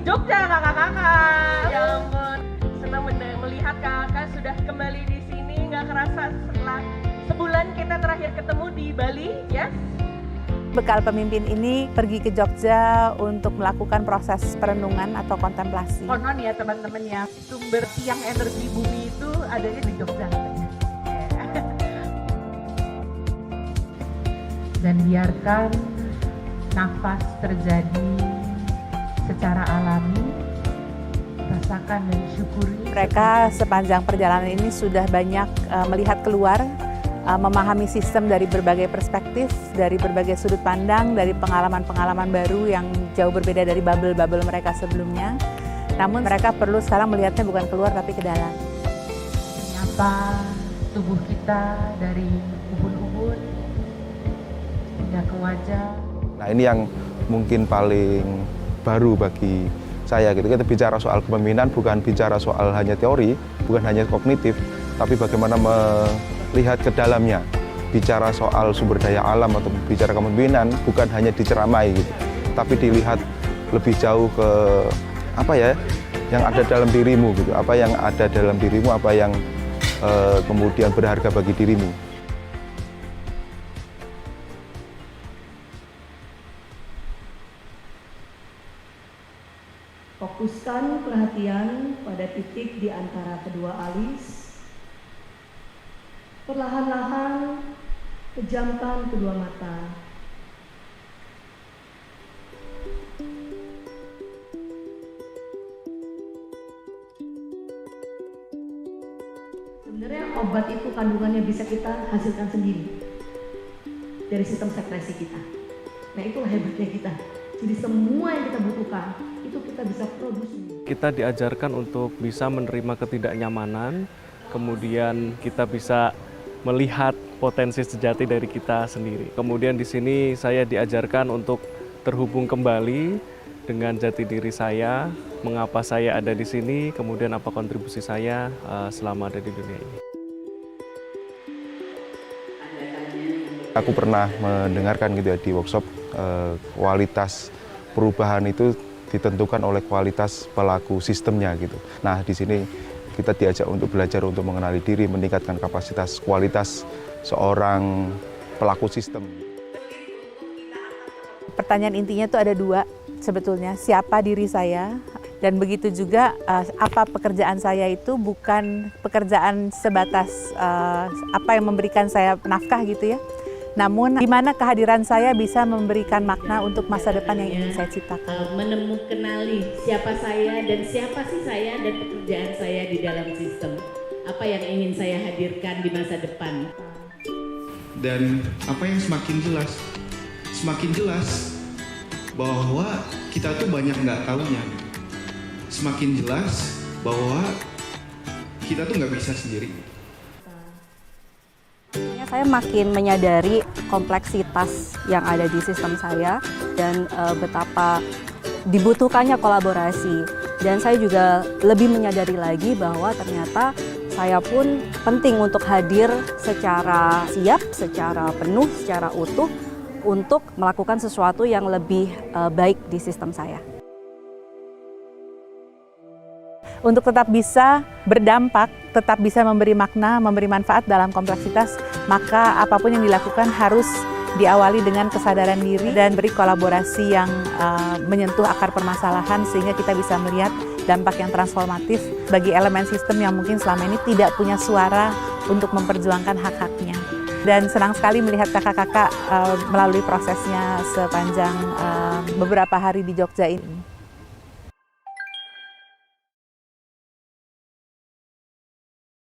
Jogja kakak-kakak. Ya ampun, senang melihat kakak sudah kembali di sini. Nggak kerasa setelah sebulan kita terakhir ketemu di Bali, ya? Bekal pemimpin ini pergi ke Jogja untuk melakukan proses perenungan atau kontemplasi. Konon ya teman-teman ya, sumber tiang energi bumi itu adanya di Jogja. Dan biarkan nafas terjadi secara alami, rasakan dan syukuri. Mereka sepanjang perjalanan ini sudah banyak melihat keluar, memahami sistem dari berbagai perspektif, dari berbagai sudut pandang, dari pengalaman-pengalaman baru yang jauh berbeda dari bubble-bubble mereka sebelumnya. Namun mereka perlu sekarang melihatnya bukan keluar tapi ke dalam. Menyapa tubuh kita dari ubun-ubun hingga ke wajah. Nah, ini yang mungkin paling baru bagi saya gitu. Kita bicara soal kepemimpinan bukan bicara soal hanya teori, bukan hanya kognitif, tapi bagaimana melihat ke dalamnya. Bicara soal sumber daya alam atau bicara kepemimpinan bukan hanya diceramai gitu, tapi dilihat lebih jauh ke apa ya yang ada dalam dirimu gitu, apa yang ada dalam dirimu, apa yang kemudian berharga bagi dirimu. Fokuskan perhatian pada titik di antara kedua alis. Perlahan-lahan pejamkan kedua mata. Sebenarnya obat itu kandungannya bisa kita hasilkan sendiri dari sistem sekresi kita. Nah, itulah hebatnya kita. Jadi semua yang kita butuhkan itu kita bisa produksi. Kita diajarkan untuk bisa menerima ketidaknyamanan, kemudian kita bisa melihat potensi sejati dari kita sendiri. Kemudian di sini saya diajarkan untuk terhubung kembali dengan jati diri saya, mengapa saya ada di sini, kemudian apa kontribusi saya selama ada di dunia ini. Aku pernah mendengarkan gitu ya di workshop, kualitas perubahan itu ditentukan oleh kualitas pelaku sistemnya gitu. Nah, di sini kita diajak untuk belajar untuk mengenali diri, meningkatkan kapasitas kualitas seorang pelaku sistem. Pertanyaan intinya itu ada dua sebetulnya, siapa diri saya, dan begitu juga apa pekerjaan saya itu bukan pekerjaan sebatas apa yang memberikan saya nafkah gitu ya. Namun, di mana kehadiran saya bisa memberikan makna untuk masa depan yang ingin saya ciptakan. Kenali siapa saya dan siapa sih saya dan pekerjaan saya di dalam sistem. Apa yang ingin saya hadirkan di masa depan. Dan apa yang semakin jelas bahwa kita tuh banyak nggak taunya. Semakin jelas bahwa kita tuh nggak bisa sendiri. Saya makin menyadari kompleksitas yang ada di sistem saya dan betapa dibutuhkannya kolaborasi. Dan saya juga lebih menyadari lagi bahwa ternyata saya pun penting untuk hadir secara siap, secara penuh, secara utuh untuk melakukan sesuatu yang lebih baik di sistem saya. Untuk tetap bisa berdampak, tetap bisa memberi makna, memberi manfaat dalam kompleksitas, maka apapun yang dilakukan harus diawali dengan kesadaran diri dan beri kolaborasi yang menyentuh akar permasalahan sehingga kita bisa melihat dampak yang transformatif bagi elemen sistem yang mungkin selama ini tidak punya suara untuk memperjuangkan hak-haknya. Dan senang sekali melihat kakak-kakak melalui prosesnya sepanjang beberapa hari di Jogja ini.